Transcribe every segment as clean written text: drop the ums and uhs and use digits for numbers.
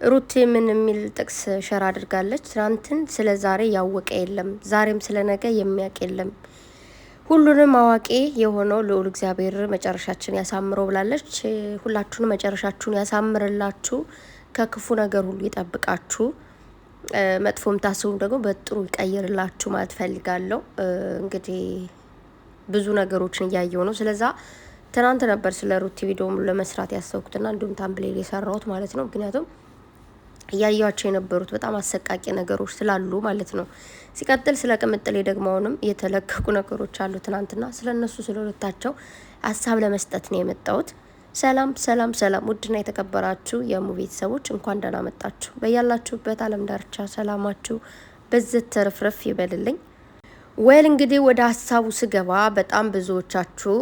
ሩት ምን የሚል ጥቅስ ሸራ አድርጋለች? ትናንትን ስለ ዛሬ ያወቀ የለም፣ ዛሬም ስለ ነገ የሚያውቅ የለም፣ ሁሉንም አዋቂ የሆነው ልዑል እግዚአብሔር መጨረሻችን ያሳምረው ብላለች። ሁላችሁንም መጨረሻችሁን ያሳምርላችሁ፣ ከክፉ ነገር ሁሉ ይጠብቃችሁ፣ መጥፎም ታስቡ ደግሞ በጥሩ ይቀይርላችሁ ማለት ፈልጋለሁ። እንግዲህ ብዙ ነገሮችን እያየው ነው። ስለዛ ትናንት ነበር ስለ ሩት ቪዲዮ ለመስራት ያሰብኩትና እንዲሁም ታምብሌል የሰራሁት ማለት ነው። ምክንያቱም እያያቸው የነበሩት በጣም አሰቃቂ ነገሮች ስላሉ ማለት ነው። ሲቀጥል ስለ ቅምጥሌ ደግሞ አሁንም የተለቀቁ ነገሮች አሉ። ትናንትና ስለነሱ ስለሁለታቸው ሀሳብ ለመስጠት ነው የመጣሁት። ሰላም ሰላም ሰላም! ውድና የተከበራችሁ የሙ ቤተሰቦች እንኳን ደህና መጣችሁ። በያላችሁበት ዓለም ዳርቻ ሰላማችሁ በዝት ተርፍረፍ ይበልልኝ። ወል እንግዲህ ወደ ሀሳቡ ስገባ በጣም ብዙዎቻችሁ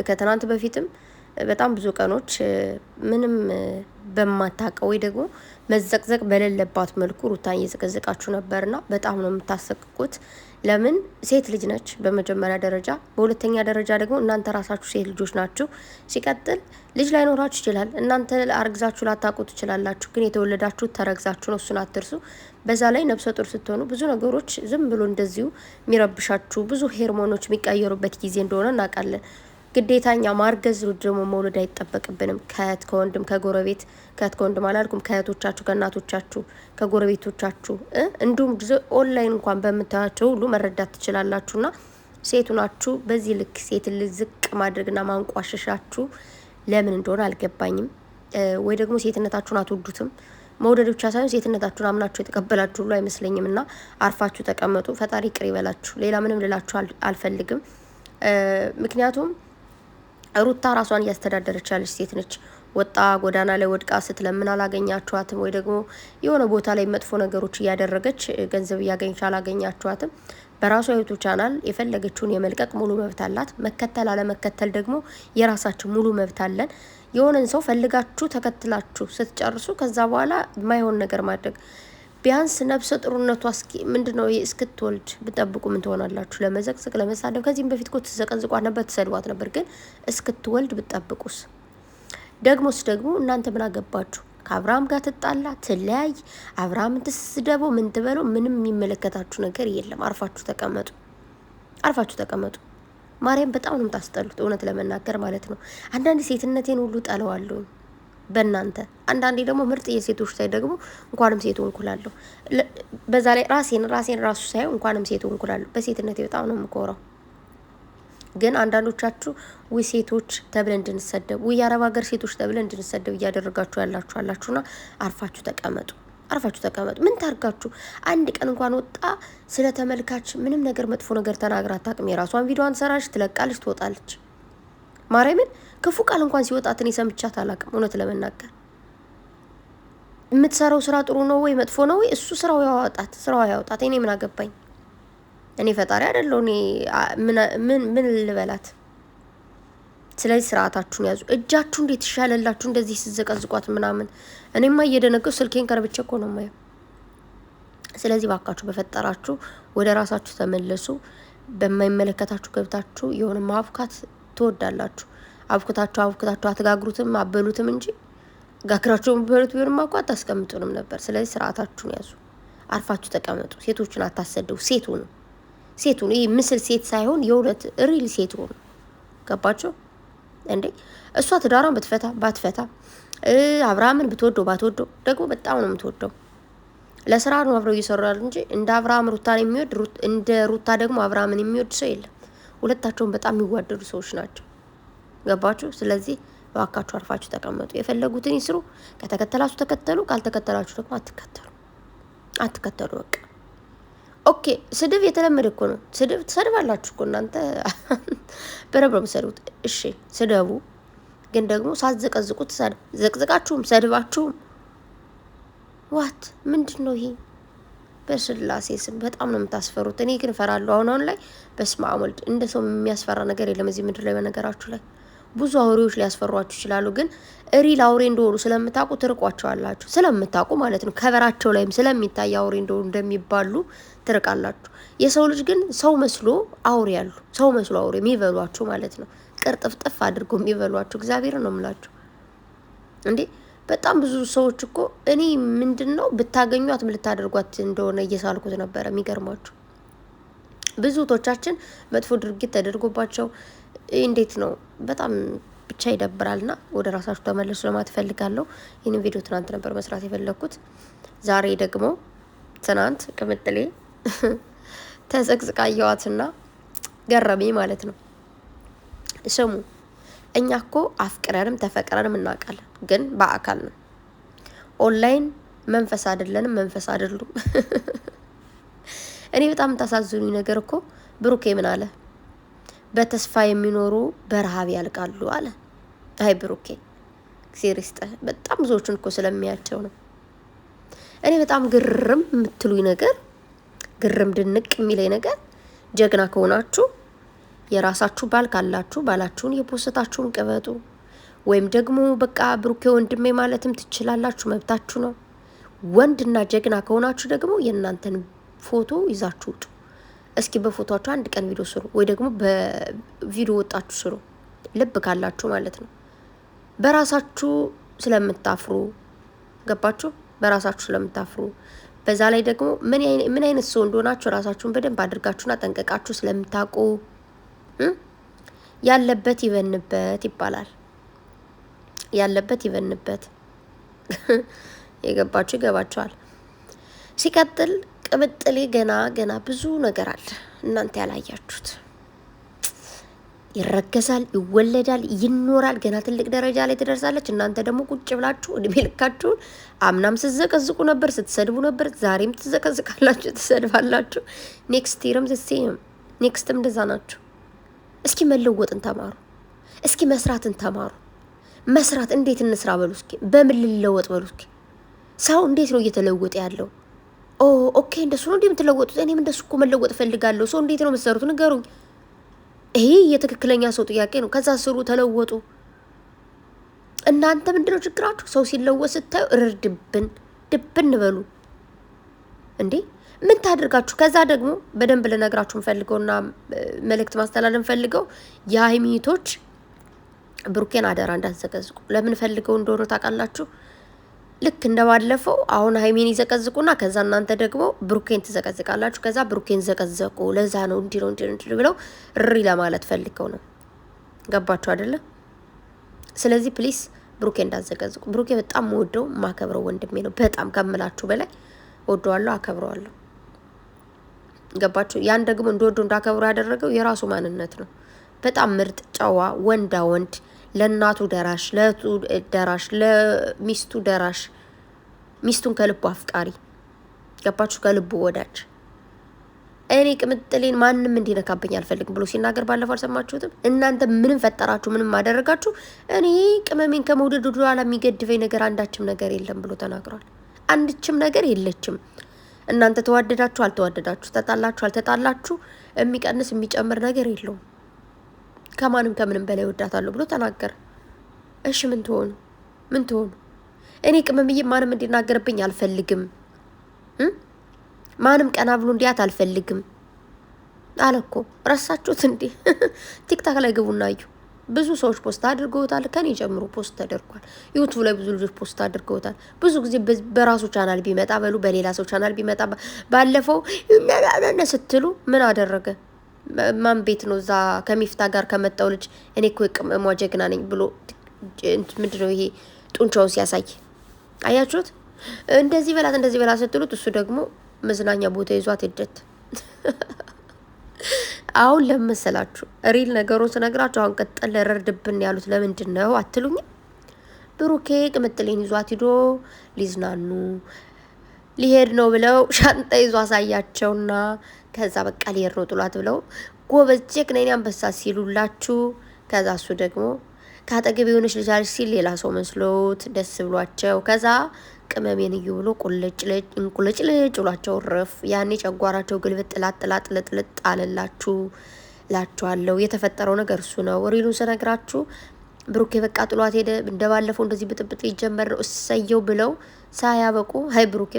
ከትናንት በፊትም በጣም ብዙ ቀኖች ምንም በማታውቀው ወይ ደግሞ መዘቅዘቅ በሌለባት መልኩ ሩታን እየዘቀዘቃችሁ ነበርና በጣም ነው የምታሰቅቁት። ለምን ሴት ልጅ ነች በመጀመሪያ ደረጃ፣ በሁለተኛ ደረጃ ደግሞ እናንተ ራሳችሁ ሴት ልጆች ናችሁ። ሲቀጥል ልጅ ላይኖራችሁ ይችላል። እናንተ አርግዛችሁ ላታውቁ ትችላላችሁ፣ ግን የተወለዳችሁት ተረግዛችሁ ነው። እሱን አትርሱ። በዛ ላይ ነፍሰ ጡር ስትሆኑ ብዙ ነገሮች ዝም ብሎ እንደዚሁ የሚረብሻችሁ ብዙ ሄርሞኖች የሚቀየሩበት ጊዜ እንደሆነ እናውቃለን። ግዴታኛ ማርገዝ ደግሞ መውለድ አይጠበቅብንም። ከእህት ከወንድም ከጎረቤት ከእህት ከወንድም አላልኩም፣ ከእህቶቻችሁ ከእናቶቻችሁ ከጎረቤቶቻችሁ እንዲሁም ኦንላይን እንኳን በምታያቸው ሁሉ መረዳት ትችላላችሁና ሴቱ ናችሁ። በዚህ ልክ ሴት ዝቅ ማድረግና ማንቋሸሻችሁ ለምን እንደሆነ አልገባኝም። ወይ ደግሞ ሴትነታችሁን አትወዱትም። መውደድ ብቻ ሳይሆን ሴትነታችሁን አምናችሁ የተቀበላችሁ ሁሉ አይመስለኝም። እና አርፋችሁ ተቀመጡ። ፈጣሪ ይቅር ይበላችሁ። ሌላ ምንም ልላችሁ አልፈልግም። ምክንያቱም ሩታ ራሷን እያስተዳደረች ያለች ሴት ነች። ወጣ ጎዳና ላይ ወድቃ ስትለምን አላገኛችኋትም። ወይ ደግሞ የሆነ ቦታ ላይ መጥፎ ነገሮች እያደረገች ገንዘብ እያገኘች አላገኛችኋትም። በራሷ ዩቱብ ቻናል የፈለገችውን የመልቀቅ ሙሉ መብት አላት። መከተል አለመከተል ደግሞ የራሳችሁ ሙሉ መብት አለን። የሆነን ሰው ፈልጋችሁ ተከትላችሁ ስትጨርሱ ከዛ በኋላ የማይሆን ነገር ማድረግ ቢያንስ ነፍሰ ጥሩነቷ ምንድነው እስክትወልድ ብጠብቁ ምን ትሆናላችሁ? ለመዘቅዘቅ ለመሳደብ ከዚህም በፊት እኮ ትዘቀዝቋት ነበር፣ ትሰድቧት ነበር። ግን እስክትወልድ ብጠብቁስ? ደግሞስ ደግሞ እናንተ ምን አገባችሁ? ከአብርሃም ጋር ትጣላ ትለያይ፣ አብርሃምን ትስደበው ምን ትበለው፣ ምንም የሚመለከታችሁ ነገር የለም። አርፋችሁ ተቀመጡ፣ አርፋችሁ ተቀመጡ። ማርያም በጣም ነው የምታስጠሉት፣ እውነት ለመናገር ማለት ነው። አንዳንድ ሴትነቴን ሁሉ ጠለዋለሁ በእናንተ። አንዳንዴ ደግሞ ምርጥ የሴቶች ላይ ደግሞ እንኳንም ሴቱ እንኩላለሁ። በዛ ላይ ራሴን ራሱ ሳይሆን እንኳንም ሴቱ እንኩላለሁ። በሴትነቴ በጣም ነው የምኮራው። ግን አንዳንዶቻችሁ ሴቶች ተብለን እንድንሰደብ የአረብ ሀገር ሴቶች ተብለን እንድንሰደብ እያደረጋችሁ ያላችሁና አርፋችሁ ተቀመጡ፣ አርፋችሁ ተቀመጡ። ምን ታርጋችሁ? አንድ ቀን እንኳን ወጣ ስለ ተመልካች ምንም ነገር መጥፎ ነገር ተናግራ አታውቅም። የራሷን ቪዲዮዋን ሰራች፣ ትለቃለች፣ ትወጣለች። ማርያምን ክፉ ቃል እንኳን ሲወጣት እኔ ሰምቻት አላውቅም። እውነት ለመናገር የምትሰራው ስራ ጥሩ ነው ወይ መጥፎ ነው ወይ እሱ ስራው ያወጣት። እኔ ምን አገባኝ? እኔ ፈጣሪ አይደለሁ። እኔ ምን ልበላት? ስለዚህ ስርዓታችሁን ያዙ። እጃችሁ እንዴት ይሻለላችሁ እንደዚህ ሲዘቀዝቋት ምናምን። እኔማ እየደነገው ስልኬን ከርብቼ እኮ ነው የማየው። ስለዚህ ባካችሁ በፈጠራችሁ ወደ ራሳችሁ ተመለሱ። በማይመለከታችሁ ገብታችሁ የሆነ ማብካት ትወዳላችሁ። አብኩታችሁ አትጋግሩትም አበሉትም እንጂ ጋግራችሁን በሉት ቢሆንማ እኮ አታስቀምጡንም ነበር። ስለዚህ ስርዓታችሁን ያዙ፣ አርፋችሁ ተቀመጡ። ሴቶችን አታሰደው። ሴቱ ነው ይሄ ምስል ሴት ሳይሆን የእውነት ሪል ሴቱ ነው። ገባችሁ እንዴ? እሷ ትዳሯን ባትፈታ አብርሃምን ብትወደው ባትወደው ደግሞ በጣም ነው የምትወደው። ለስራ ነው አብረው እየሰሩ ያሉ እንጂ እንደ አብርሃም ሩታን የሚወድ እንደ ሩታ ደግሞ አብርሃምን የሚወድ ሰው የለም። ሁለታቸውን በጣም የሚዋደዱ ሰዎች ናቸው። ገባችሁ? ስለዚህ እባካችሁ አርፋችሁ ተቀመጡ። የፈለጉትን ይስሩ። ከተከተላችሁ ተከተሉ፣ ካልተከተላችሁ ደግሞ አትከተሉ። በቃ ኦኬ። ስድብ የተለመደ እኮ ነው። ስድብ ትሰድባላችሁ እኮ እናንተ በረብረም ሰድቡት። እሺ ስደቡ፣ ግን ደግሞ ሳትዘቀዝቁት ዘቅዝቃችሁም ሰድባችሁም ዋት ምንድን ነው ይሄ? በስላሴ ስም በጣም ነው የምታስፈሩት። እኔ ግን እፈራለሁ። አሁን ላይ በስመ አብ ወልድ እንደ ሰው የሚያስፈራ ነገር የለም እዚህ ምድር ላይ። በነገራችሁ ላይ ብዙ አውሬዎች ሊያስፈሯችሁ ይችላሉ፣ ግን ሪል አውሬ እንደሆኑ ስለምታውቁ ትርቋቸዋላችሁ። ስለምታውቁ ማለት ነው። ከበራቸው ላይም ስለሚታይ አውሬ እንደሆኑ እንደሚባሉ ትርቃላችሁ። የሰው ልጅ ግን ሰው መስሎ አውሬ ያሉ ሰው መስሎ አውሬ የሚበሏችሁ ማለት ነው። ቅርጥፍጥፍ አድርገው የሚበሏችሁ እግዚአብሔር ነው የምላችሁ። እንዴ በጣም ብዙ ሰዎች እኮ እኔ ምንድነው ብታገኟት ምን ልታደርጓት እንደሆነ እየሳልኩት ነበረ። የሚገርማችሁ ብዙ ቶቻችን መጥፎ ድርጊት ተደርጎባቸው እንዴት ነው በጣም ብቻ ይደብራልና ወደ ራሳችሁ ተመለሱ ለማለት ፈልጋለሁ። ይህንን ቪዲዮ ትናንት ነበር መስራት የፈለኩት። ዛሬ ደግሞ ትናንት ቅምጥሌ ተዘቅዝቃየዋትና ገረመኝ ማለት ነው። ስሙ እኛ እኮ አፍቅረንም ተፈቅረንም እናውቃለን፣ ግን በአካል ነው። ኦንላይን መንፈስ አይደለንም፣ መንፈስ አይደሉም። እኔ በጣም ታሳዝኑኝ ነገር እኮ ብሩኬ ምን አለ? በተስፋ የሚኖሩ በረሃብ ያልቃሉ አለ። አይ ብሩኬ ሲሪስተ በጣም ብዙዎችን እኮ ስለሚያቸው ነው። እኔ በጣም ግርም የምትሉኝ ነገር ግርም ድንቅ የሚለኝ ነገር ጀግና ከሆናችሁ የራሳችሁ ባል ካላችሁ ባላችሁን የፖስታችሁን ቅበጡ፣ ወይም ደግሞ በቃ ብሩኬ ወንድሜ ማለትም ትችላላችሁ፣ መብታችሁ ነው። ወንድና ጀግና ከሆናችሁ ደግሞ የእናንተን ፎቶ ይዛችሁ ውጡ። እስኪ በፎቶአችሁ አንድ ቀን ቪዲዮ ስሩ፣ ወይ ደግሞ በቪዲዮ ወጣችሁ ስሩ፣ ልብ ካላችሁ ማለት ነው። በራሳችሁ ስለምታፍሩ ገባችሁ? በራሳችሁ ስለምታፍሩ በዛ ላይ ደግሞ ምን አይነት ሰው እንደሆናችሁ ራሳችሁን በደንብ አድርጋችሁና ጠንቀቃችሁ ስለምታውቁ ያለበት ይበንበት ይባላል። ያለበት ይበንበት። የገባችሁ ይገባችኋል። ሲቀጥል ቅምጥሌ ገና ብዙ ነገር አለ እናንተ ያላያችሁት። ይረገዛል፣ ይወለዳል፣ ይኖራል፣ ገና ትልቅ ደረጃ ላይ ትደርሳለች። እናንተ ደግሞ ቁጭ ብላችሁ እድሜ ልካችሁን አምናም ስትዘቀዝቁ ነበር፣ ስትሰድቡ ነበር፣ ዛሬም ትዘቀዝቃላችሁ፣ ትሰድባላችሁ። ኔክስት ይርም ዘሴም ኔክስትም እንደዛ ናችሁ። እስኪ መለወጥን ተማሩ። እስኪ መስራትን ተማሩ። መስራት እንዴት እንስራ በሉ እስኪ። በምን ልለወጥ በሉ እስኪ። ሰው እንዴት ነው እየተለወጠ ያለው? ኦኬ እንደሱ ነው እንዴ የምትለወጡት? እኔም እንደሱ እኮ መለወጥ ፈልጋለሁ። ሰው እንዴት ነው የምትሰሩት ንገሩኝ። ይሄ የትክክለኛ ሰው ጥያቄ ነው። ከዛ ስሩ፣ ተለወጡ። እናንተ ምንድነው ችግራችሁ? ሰው ሲለወጥ ስታዩ ድብን በሉ እንዴ። ምን ታደርጋችሁ? ከዛ ደግሞ በደንብ ልነግራችሁ ፈልገውና መልእክት ማስተላለፍ ፈልገው የሃይሚቶች ብሩኬን አደራ እንዳትዘቀዝቁ። ለምን ፈልገው እንደሆነ ታውቃላችሁ? ልክ እንደባለፈው አሁን ሃይሚን ይዘቀዝቁና ከዛ እናንተ ደግሞ ብሩኬን ትዘቀዝቃላችሁ። ከዛ ብሩኬን ዘቀዘቁ፣ ለዛ ነው እንዲ ነው ብለው ሪ ለማለት ፈልገው ነው። ገባችሁ አይደለ? ስለዚህ ፕሊስ ብሩኬ እንዳትዘቀዝቁ። ብሩኬ በጣም ወደው ማከብረው ወንድሜ ነው። በጣም ከምላችሁ በላይ ወደዋለሁ፣ አከብረዋለሁ። ገባችሁ? ያን ደግሞ እንደወደው እንዳከብሩ ያደረገው የራሱ ማንነት ነው። በጣም ምርጥ ጨዋ ወንዳ ወንድ፣ ለእናቱ ደራሽ፣ ለእህቱ ደራሽ፣ ለሚስቱ ደራሽ፣ ሚስቱን ከልቡ አፍቃሪ። ገባችሁ? ከልቡ ወዳጅ። እኔ ቅምጥሌን ማንም እንዲነካብኝ አልፈልግም ብሎ ሲናገር ባለፈው አልሰማችሁትም? እናንተ ምንም ፈጠራችሁ ምንም አደረጋችሁ እኔ ቅመሜን ከመውደድ ወደ ኋላ የሚገድበኝ ነገር አንዳችም ነገር የለም ብሎ ተናግሯል። አንድችም ነገር የለችም። እናንተ ተዋደዳችሁ አልተዋደዳችሁ፣ ተጣላችሁ አልተጣላችሁ የሚቀንስ የሚጨምር ነገር የለውም። ከምንም በላይ ወዳታለሁ ብሎ ተናገረ። እሺ ምን ትሆኑ? እኔ ቅመምዬ ማንም እንዲናገርብኝ አልፈልግም። ማንም ቀና ብሎ እንዲያት አልፈልግም አለ እኮ። ረሳችሁት እንዴ? ቲክታክ ላይ ግቡና እዩ። ብዙ ሰዎች ፖስት አድርገውታል። ከኔ ጀምሮ ፖስት ተደርጓል። ዩቲዩብ ላይ ብዙ ልጆች ፖስት አድርገውታል። ብዙ ጊዜ በራሱ ቻናል ቢመጣ በሉ በሌላ ሰው ቻናል ቢመጣ ባለፈው ስትሉ ምን አደረገ? ማን ቤት ነው እዛ ከሚፍታ ጋር ከመጣው ልጅ እኔ እኮ የቅመሟ ጀግና ነኝ ብሎ ምንድነው ይሄ ጡንቻውን ሲያሳይ አያችሁት? እንደዚህ በላ ስትሉት እሱ ደግሞ መዝናኛ ቦታ ይዟት ሄደት። አሁን ለምሰላችሁ ሪል ነገሩን ስነግራችሁ አሁን ቀጠለ ረርድብን ያሉት ለምንድን ነው አትሉኝ? ብሩኬ ቅምጥሌን ይዟት ሂዶ ሊዝናኑ ሊሄድ ነው ብለው ሻንጣ ይዞ አሳያቸውና ከዛ በቃ ሊሄድ ነው ጥሏት ብለው ጎበዝ ጀግና ነኝ አንበሳ ሲሉላችሁ ከዛ እሱ ደግሞ ካጠገብ የሆነች ልጅ አለች ሲል ሌላ ሰው መስሎት ደስ ብሏቸው ከዛ ቅመሜን እዩ ብሎ ቁልጭ ብሏቸው ረፍ። ያኔ ጨጓራቸው ግልብጥ ጥላጥ አለላችሁ ላችኋለሁ። የተፈጠረው ነገር እሱ ነው። ሪሉን ስነግራችሁ ብሩኬ በቃ ጥሏት ሄደ። እንደባለፈው እንደዚህ ብጥብጥ ሊጀመር ነው እሰየው ብለው ሳያበቁ ሃይ ብሩኬ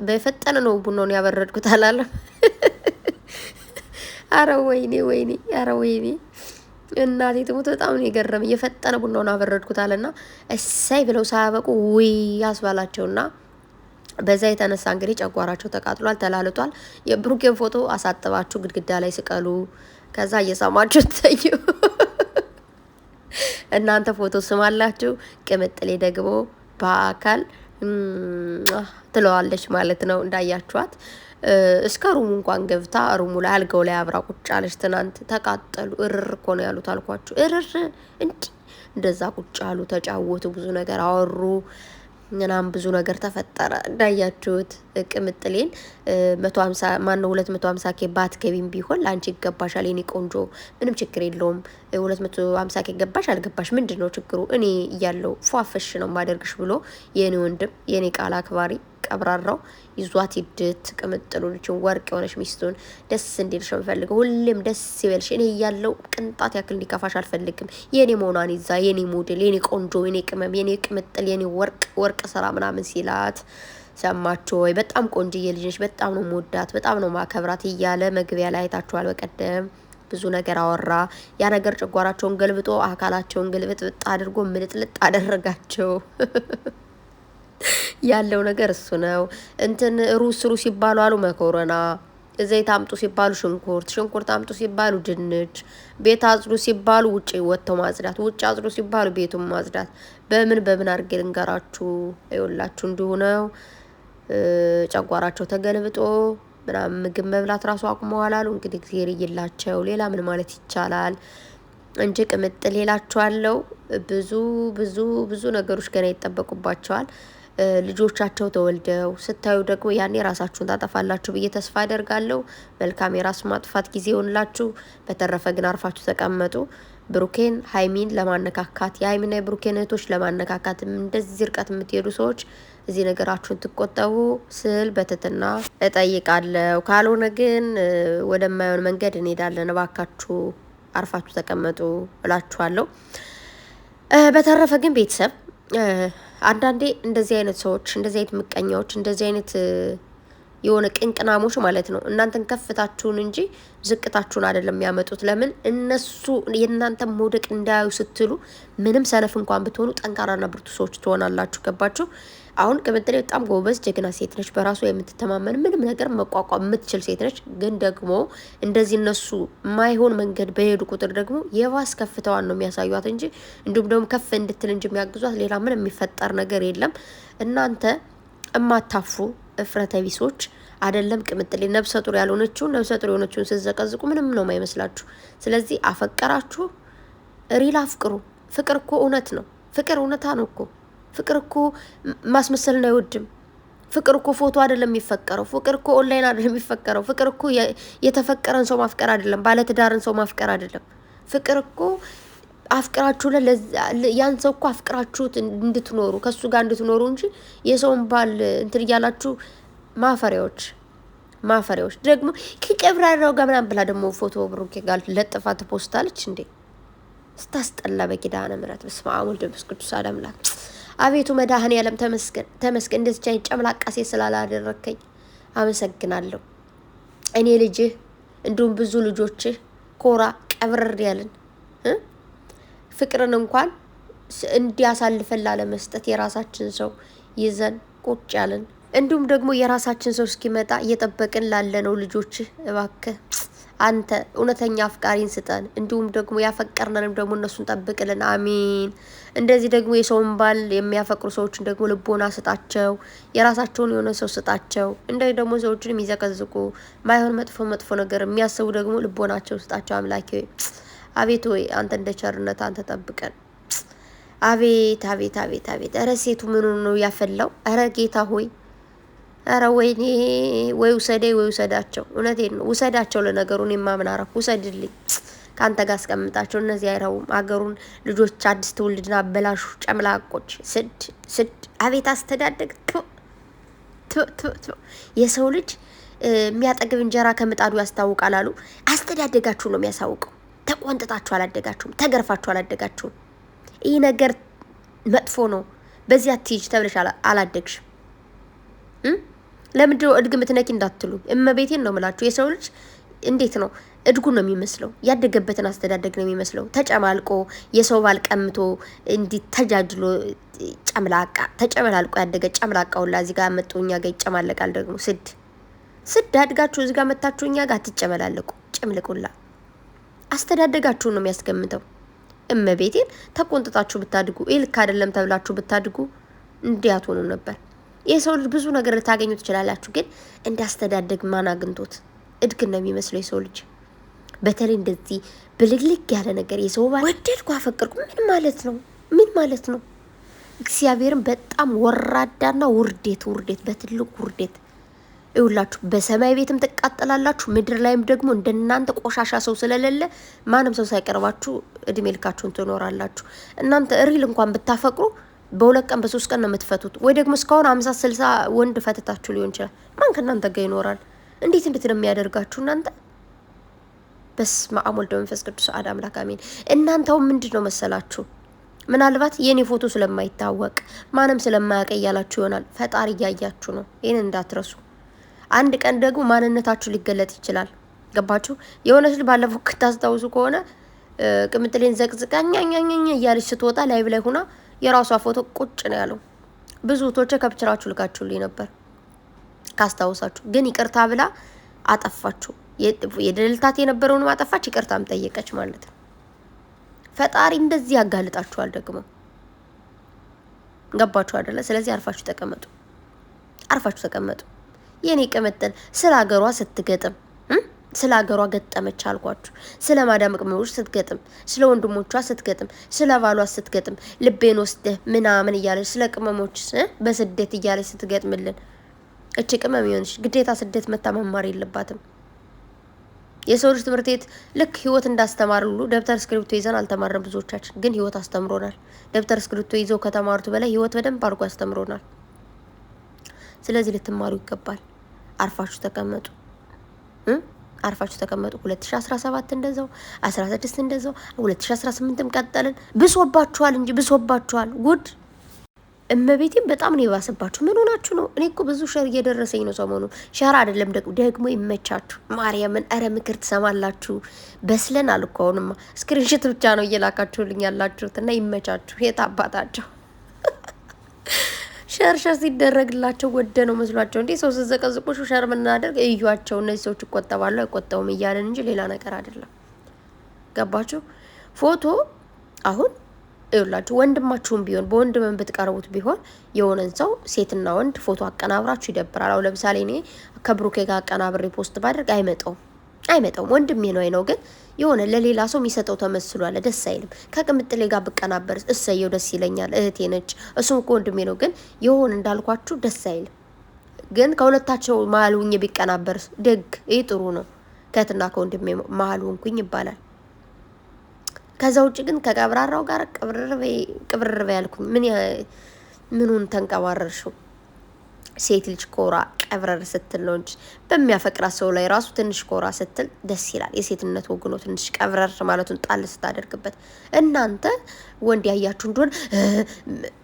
በፈጠነ ነው ቡናውን ያበረድኩት አላለም። አረ ወይኔ እናቴ ትሙት በጣም ነው የገረመኝ። የፈጠነ ቡናውን አበረድኩት አለና እሰይ ብለው ሳያበቁ ውይ ያስባላቸውና በዛ የተነሳ እንግዲህ ጨጓራቸው ተቃጥሏል፣ ተላልጧል። የብሩኬን ፎቶ አሳጥባችሁ ግድግዳ ላይ ስቀሉ፣ ከዛ እየሳማችሁ ተዩ። እናንተ ፎቶ ስማላችሁ፣ ቅምጥሌ ደግሞ በአካል ትለዋለች ማለት ነው። እንዳያችኋት እስከ ሩሙ እንኳን ገብታ ሩሙ ላይ አልጋው ላይ አብራ ቁጭ አለች። ትናንት ተቃጠሉ። እርር እኮ ነው ያሉት አልኳችሁ። እርር እንደዛ ቁጭ አሉ፣ ተጫወቱ፣ ብዙ ነገር አወሩ። ምናምን ብዙ ነገር ተፈጠረ እንዳያችሁት። ቅምጥሌን 150 ማነው 250 ኬ ባትገቢም ቢሆን ላንቺ ይገባሻል የኔ ቆንጆ፣ ምንም ችግር የለውም። 250 ኬ ገባሽ አልገባሽ ምንድነው ችግሩ? እኔ እያለው ፏፈሽ ነው ማደርግሽ ብሎ የኔ ወንድም የኔ ቃል አክባሪ ቀብራራው ይዟት ይድት ቅምጥሉ ልጅን ወርቅ የሆነች ሚስቱን ደስ እንዲልሽ የምፈልገው። ሁሌም ደስ ይበልሽ። እኔ እያለው ቅንጣት ያክል እንዲከፋሽ አልፈልግም። የኔ መሆኗን ይዛ የኔ ሞዴል፣ የኔ ቆንጆ፣ የኔ ቅመም፣ የኔ ቅምጥል፣ የኔ ወርቅ ስራ ምናምን ሲላት ሰማችሁ ወይ? በጣም ቆንጅዬ ልጅ ነች፣ በጣም ነው መወዳት፣ በጣም ነው ማከብራት እያለ መግቢያ ላይ አይታችኋል። በቀደም ብዙ ነገር አወራ። ያ ነገር ጨጓራቸውን ገልብጦ አካላቸውን ግልብጥብጥ አድርጎ ምልጥልጥ አደረጋቸው። ያለው ነገር እሱ ነው። እንትን ሩዝ ስሩ ሲባሉ አሉ መኮረና፣ ዘይት አምጡ ሲባሉ ሽንኩርት አምጡ ሲባሉ ድንች፣ ቤት አጽዱ ሲባሉ ውጭ ወጥተው ማጽዳት፣ ውጭ አጽዱ ሲባሉ ቤቱን ማጽዳት። በምን አድርጌ ልንገራችሁ? ይኸውላችሁ እንዲሁ ነው። ጨጓራቸው ተገልብጦ ምናምን ምግብ መብላት ራሱ አቁመዋል አሉ። እንግዲህ እግዚአብሔር ይላቸው። ሌላ ምን ማለት ይቻላል እንጂ ቅምጥል ይላችኋለሁ። ብዙ ብዙ ብዙ ነገሮች ገና ይጠበቁባቸዋል። ልጆቻቸው ተወልደው ስታዩ ደግሞ ያኔ ራሳችሁን ታጠፋላችሁ ብዬ ተስፋ አደርጋለሁ። መልካም የራስ ማጥፋት ጊዜ ይሆንላችሁ። በተረፈ ግን አርፋችሁ ተቀመጡ። ብሩኬን ሀይሚን ለማነካካት የሀይሚና የብሩኬን እህቶች ለማነካካት እንደዚህ ርቀት የምትሄዱ ሰዎች እዚህ ነገራችሁን ትቆጠቡ ስል በትትና እጠይቃለሁ። ካልሆነ ግን ወደማይሆን መንገድ እንሄዳለን። እባካችሁ አርፋችሁ ተቀመጡ እላችኋለሁ። በተረፈ ግን ቤተሰብ አንዳንዴ እንደዚህ አይነት ሰዎች፣ እንደዚህ አይነት ምቀኛዎች፣ እንደዚህ አይነት የሆነ ቅንቅናሞች ማለት ነው እናንተን ከፍታችሁን እንጂ ዝቅታችሁን አይደለም የሚያመጡት። ለምን እነሱ የእናንተ መውደቅ እንዳያዩ ስትሉ ምንም ሰነፍ እንኳን ብትሆኑ ጠንካራና ብርቱ ሰዎች ትሆናላችሁ። ገባችሁ? አሁን ቅምጥሌ በጣም ጎበዝ ጀግና ሴት ነች። በራሷ የምትተማመን ምንም ነገር መቋቋም የምትችል ሴት ነች። ግን ደግሞ እንደዚህ እነሱ ማይሆን መንገድ በሄዱ ቁጥር ደግሞ የባስ ከፍተዋን ነው የሚያሳዩት እንጂ እንዲሁም ደግሞ ከፍ እንድትል እንጂ የሚያግዟት ሌላ ምን የሚፈጠር ነገር የለም። እናንተ እማታፍሩ እፍረተ ቢሶች አይደለም። ቅምጥሌ ነብሰ ጡር ያልሆነችውን ነብሰ ጡር የሆነችውን ስትዘቀዝቁ ምንም ነው የማይመስላችሁ። ስለዚህ አፈቀራችሁ ሪል አፍቅሩ። ፍቅር እኮ እውነት ነው። ፍቅር እውነታ ነው እኮ። ፍቅር እኮ ማስመሰልን አይወድም። ፍቅር እኮ ፎቶ አይደለም የሚፈቀረው። ፍቅር እኮ ኦንላይን አይደለም የሚፈቀረው። ፍቅር እኮ የተፈቀረን ሰው ማፍቀር አይደለም፣ ባለትዳርን ሰው ማፍቀር አይደለም። ፍቅር እኮ አፍቅራችሁ ያን ሰው እኮ አፍቅራችሁት እንድትኖሩ ከሱ ጋር እንድትኖሩ እንጂ የሰውን ባል እንትን እያላችሁ ማፈሪያዎች ደግሞ ከቀብራራው ጋር ምናምን ብላ ደግሞ ፎቶ ብሩኬ ጋር ለጥፋ ትፖስታለች እንዴ! ስታስጠላ በኪዳነ ምሕረት። በስመ አብ ወወልድ ወመንፈስ ቅዱስ አሐዱ አምላክ። አቤቱ መድኃኔዓለም ተመስገን። እንደዚህ አይነት ጨምላቃ ሴት ስላላደረከኝ አመሰግናለሁ። እኔ ልጅህ እንዲሁም ብዙ ልጆችህ ኮራ ቀብረር ያልን ፍቅርን እንኳን እንዲያሳልፈን ላለመስጠት የራሳችን ሰው ይዘን ቁጭ ያልን እንዲሁም ደግሞ የራሳችን ሰው እስኪመጣ እየጠበቅን ላለነው ልጆችህ እባክህ አንተ እውነተኛ አፍቃሪን ስጠን። እንዲሁም ደግሞ ያፈቀርነንም ደግሞ እነሱን ጠብቅልን። አሚን። እንደዚህ ደግሞ የሰውን ባል የሚያፈቅሩ ሰዎችን ደግሞ ልቦና ስጣቸው። የራሳቸውን የሆነ ሰው ስጣቸው። እንደዚህ ደግሞ ሰዎችን የሚዘቀዝቁ ማይሆን መጥፎ ነገር የሚያስቡ ደግሞ ልቦናቸው ስጣቸው። አምላኬ አቤት ወይ አንተ እንደ ቸርነት አንተ ጠብቀን። አቤት አቤት አቤት አቤት። ኧረ ሴቱ ምን ነው ያፈላው? ኧረ ጌታ ሆይ ኧረ ወይኔ ወይ ውሰደኝ ወይ ውሰዳቸው። እውነቴን ነው ውሰዳቸው። ለነገሩ እኔማ ምን አደረኩ? ውሰድልኝ ካንተ ጋር አስቀምጣቸው። እነዚህ አይረቡም። አገሩን ልጆች አዲስ ትውልድና አበላሹ ጨምላቆች። ስድ አቤት አስተዳደግ። የሰው ልጅ የሚያጠግብ እንጀራ ከምጣዱ ያስታውቃል አሉ። አስተዳደጋችሁ ነው የሚያሳውቀው። ተቆንጥጣችሁ አላደጋችሁም። ተገርፋችሁ አላደጋችሁም። ይህ ነገር መጥፎ ነው። በዚህ አትይጅ ተብለሽ አላደግሽም። ለምንድነው እድግ ምትነኪ እንዳትሉ እመቤቴን ነው የምላችሁ። የሰው ልጅ እንዴት ነው እድጉ ነው የሚመስለው። ያደገበትን አስተዳደግ ነው የሚመስለው። ተጨማልቆ የሰው ባል ቀምቶ እንዲተጃጅሎ ጨምላቃ ተጨመላልቆ ያደገ ጨምላቃ ሁላ እዚህ ጋር መጥቶ እኛ ጋር ይጨማለቃል። ደግሞ ስድ አድጋችሁ እዚህ ጋር መታችሁ እኛ ጋር ትጨመላለቁ ጨምልቁላ። አስተዳደጋችሁ ነው የሚያስገምተው። እመቤቴን ተቆንጥጣችሁ ብታድጉ ልክ አይደለም ተብላችሁ ብታድጉ እንዲያትሆኑ ነበር። የሰው ልጅ ብዙ ነገር ልታገኙ ትችላላችሁ፣ ግን እንዳስተዳደግ ማን አግንቶት እድግ ነው የሚመስለው የሰው ልጅ። በተለይ እንደዚህ ብልግልግ ያለ ነገር የሰው ባል ወደድኩ አፈቅርኩ ምን ማለት ነው? ምን ማለት ነው? እግዚአብሔርን በጣም ወራዳና ውርዴት በትልቁ ውርዴት ይውላችሁ። በሰማይ ቤትም ትቃጠላላችሁ፣ ምድር ላይም ደግሞ እንደናንተ ቆሻሻ ሰው ስለሌለ ማንም ሰው ሳይቀርባችሁ እድሜ ልካችሁን ትኖራላችሁ። እናንተ ሪል እንኳን ብታፈቅሩ በሁለት ቀን በሶስት ቀን ነው የምትፈቱት፣ ወይ ደግሞ እስካሁን 50-60 ወንድ ፈትታችሁ ሊሆን ይችላል። ማን ከእናንተ ጋር ይኖራል? እንዴት ነው የሚያደርጋችሁ እናንተ? በስመ አብ ወወልድ ወመንፈስ ቅዱስ አሐዱ አምላክ አሜን። እናንተው ምንድነው መሰላችሁ? ምናልባት የኔ ፎቶ ስለማይታወቅ ማንም ስለማያውቅ እያላችሁ ይሆናል። ፈጣሪ እያያችሁ ነው። ይሄን እንዳትረሱ። አንድ ቀን ደግሞ ማንነታችሁ ሊገለጥ ይችላል። ገባችሁ? የሆነች ልጅ ባለፈው ከታስታውሱ ከሆነ ቅምጥሌን ዘቅዝቃኛኛኛ እያለች ስትወጣ ላይቭ ላይ ሆና የራሷ ፎቶ ቁጭ ነው ያለው። ብዙ ቶቼ ከብችራችሁ ልካችሁልኝ ነበር ካስታውሳችሁ። ግን ይቅርታ ብላ አጠፋችሁ። የደልታት የነበረውን ማጠፋች፣ ይቅርታም ጠየቀች ማለት ነው። ፈጣሪ እንደዚህ ያጋልጣችኋል ደግሞ። ገባችሁ አይደለ? ስለዚህ አርፋችሁ ተቀመጡ። የኔ ቅምጥል ስለ ሀገሯ ስትገጥም ስለ ሀገሯ ገጠመች አልኳችሁ። ስለ ማዳም ቅመሞች ስትገጥም፣ ስለ ወንድሞቿ ስትገጥም፣ ስለ ባሏ ስትገጥም ልቤን ወስደህ ምናምን እያለች ስለ ቅመሞች በስደት እያለች ስትገጥምልን እቺ ቅመም ይሆንሽ ግዴታ ስደት መታ መማር የለባትም። የሰው ልጅ ትምህርት ቤት ልክ ህይወት እንዳስተማር ሁሉ ደብተር እስክሪፕቶ ይዘን አልተማረም ብዙዎቻችን፣ ግን ህይወት አስተምሮናል። ደብተር እስክሪፕቶ ይዘው ከተማሩት በላይ ህይወት በደንብ አድርጎ አስተምሮናል። ስለዚህ ልትማሩ ይገባል። አርፋችሁ ተቀመጡ። 2017 እንደዛው 16 እንደዛው 2018ም ቀጠልን። ብሶባችኋል እንጂ ብሶባችኋል ጉድ። እመቤቴም በጣም ነው የባሰባችሁ። ምን ሆናችሁ ነው? እኔ እኮ ብዙ ሸር እየደረሰኝ ነው ሰሞኑ። ሸር አይደለም ደግሞ ይመቻችሁ። ማርያምን ኧረ ምክር ትሰማላችሁ። በስለናል እኮ አሁንማ ስክሪንሾት ብቻ ነው እየላካችሁልኝ ያላችሁት እና ይመቻችሁ። የት አባታቸው ሸር ሲደረግላቸው ወደ ነው መስሏቸው እንዴ? ሰው ሲዘቀዝቁሽ ሸር ምናደርግ እዩዋቸው። እነዚህ ሰዎች ይቆጠባሉ አይቆጠቡም እያለን እንጂ ሌላ ነገር አይደለም። ገባችሁ? ፎቶ አሁን ይኸውላችሁ ወንድማችሁም ቢሆን በወንድም ብትቀርቡት ቢሆን የሆነን ሰው ሴትና ወንድ ፎቶ አቀናብራችሁ ይደብራል። አሁን ለምሳሌ እኔ ከብሩኬ ጋር አቀናብሬ ፖስት ባደርግ አይመጣውም። ወንድሜ ነው ግን የሆነ ለሌላ ሰው የሚሰጠው ተመስሎ አለ፣ ደስ አይልም። ከቅምጥሌ ጋር ብቀናበር እሰየው ደስ ይለኛል፣ እህቴ ነች፣ እሱም እኮ ወንድሜ ነው። ግን የሆነ እንዳልኳችሁ ደስ አይልም። ግን ከሁለታቸው መሀል ሁኜ ቢቀናበር ደግ ይህ ጥሩ ነው። ከእህትና ከወንድሜ መሀል ሆንኩኝ ይባላል። ከዛ ውጭ ግን ከቀብራራው ጋር ቅብርርበ ያልኩኝ ምኑን ተንቀባረርሽው? ሴት ልጅ ኮራ ቀብረር ስትል ነው እንጂ በሚያፈቅራት ሰው ላይ ራሱ ትንሽ ኮራ ስትል ደስ ይላል። የሴትነት ወግኖ ትንሽ ቀብረር ማለቱን ጣል ስታደርግበት እናንተ ወንድ ያያችሁ እንደሆነ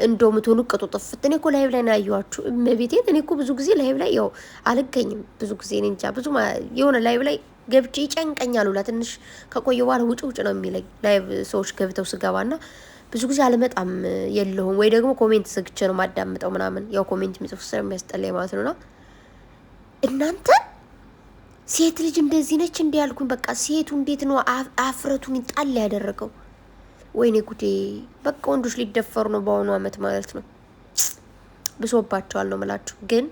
እንደው ምትሆኑ ቅጡ ጥፍት። እኔ እኮ ላይቭ ላይ ነው ያዩዋችሁ እመቤቴን። እኔ እኮ ብዙ ጊዜ ላይቭ ላይ ያው አልገኝም። ብዙ ጊዜ እኔ እንጃ ብዙ የሆነ ላይቭ ላይ ገብቼ ይጨንቀኛል ሁላ። ትንሽ ከቆየ በኋላ ውጭ ነው የሚለኝ ላይቭ ሰዎች ገብተው ስገባና ብዙ ጊዜ አልመጣም የለሁም፣ ወይ ደግሞ ኮሜንት ዘግቼ ነው ማዳምጠው ምናምን። ያው ኮሜንት የሚጽፉ ስለሚያስጠላኝ ማለት ነውና እናንተ ሴት ልጅ እንደዚህ ነች እንዴ ያልኩኝ። በቃ ሴቱ እንዴት ነው አፍረቱን ጣል ያደረገው? ወይኔ ጉዴ! በቃ ወንዶች ሊደፈሩ ነው በአሁኑ አመት ማለት ነው። ብሶባቸዋል ነው የምላችሁ። ግን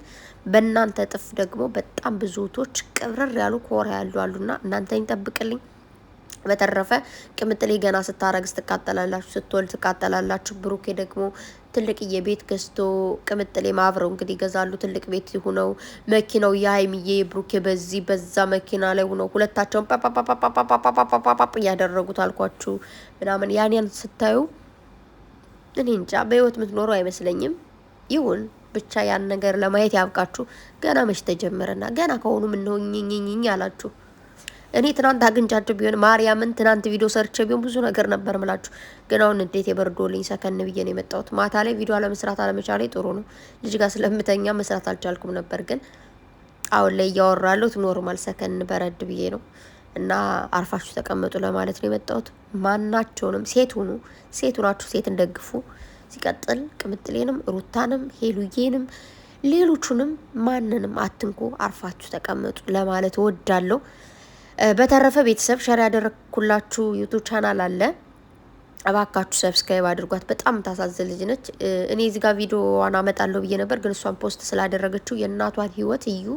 በእናንተ እጥፍ ደግሞ በጣም ብዙቶች ቅብረር ያሉ ኮራ ያሉ አሉና እናንተን ይጠብቅልኝ። በተረፈ ቅምጥሌ ገና ስታረግዝ ትቃጠላላችሁ፣ ስትወልድ ትቃጠላላችሁ። ብሩኬ ደግሞ ትልቅዬ ቤት ገዝቶ ቅምጥሌ ማብረው እንግዲህ ይገዛሉ። ትልቅ ቤት ሆነው መኪናው የሀይሚዬ ብሩኬ በዚህ በዛ መኪና ላይ ሆነው ሁለታቸውን ፓፓፓፓፓፓፓፓፓፓ እያደረጉት አልኳችሁ ምናምን ያን ስታዩ እኔ እንጃ በህይወት የምትኖሩ አይመስለኝም። ይሁን ብቻ ያን ነገር ለማየት ያብቃችሁ። ገና መች ተጀመረና ገና ከሆኑ ምን ሆኝኝኝኝ አላችሁ። እኔ ትናንት አግኝቻችሁ ቢሆን ማርያምን ትናንት ቪዲዮ ሰርቼ ቢሆን ብዙ ነገር ነበር ምላችሁ። ግን አሁን እንዴት የበርዶልኝ ሰከን ብዬ ነው የመጣሁት። ማታ ላይ ቪዲዮ አለመስራት አለመቻሌ ጥሩ ነው። ልጅ ጋር ስለምተኛ መስራት አልቻልኩም ነበር። ግን አሁን ላይ እያወራለሁ ኖርማል ሰከን በረድ ብዬ ነው። እና አርፋችሁ ተቀመጡ ለማለት ነው የመጣሁት። ማናቸውንም ሴት ሁኑ፣ ሴት ሁናችሁ ሴትን ደግፉ። ሲቀጥል ቅምጥሌንም ሩታንም ሄሉዬንም ሌሎቹንም ማንንም አትንኩ፣ አርፋችሁ ተቀመጡ ለማለት እወዳለሁ። በተረፈ ቤተሰብ ሸር ያደረኩላችሁ ዩቱብ ቻናል አለ፣ እባካችሁ ሰብስክራይብ አድርጓት። በጣም ታሳዝን ልጅ ነች። እኔ እዚህ ጋር ቪዲዮዋን አመጣለሁ ብዬ ነበር፣ ግን እሷን ፖስት ስላደረገችው የእናቷን ህይወት እዩ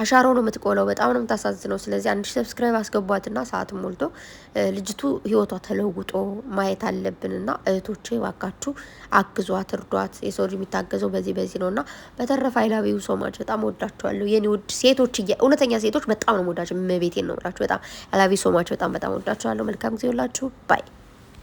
አሻራው ነው የምትቆለው። በጣም ነው የምታሳዝነው። ስለዚህ 1000 ሰብስክራይብ አስገቧትና ሰዓትም ሞልቶ ልጅቱ ህይወቷ ተለውጦ ማየት አለብንና እህቶቼ እባካችሁ አግዟት፣ እርዷት። የሰው ልጅ የሚታገዘው በዚህ ነውና በተረፈ አይላቢው ሶማች በጣም ወዳችኋለሁ የኔ ውድ ሴቶች፣ እውነተኛ ሴቶች በጣም ነው ወዳችሁ። መቤቴን ነው ወዳችሁ። በጣም አይላቢው ሶማች በጣም ወዳችኋለሁ። መልካም ጊዜ ሁላችሁ ባይ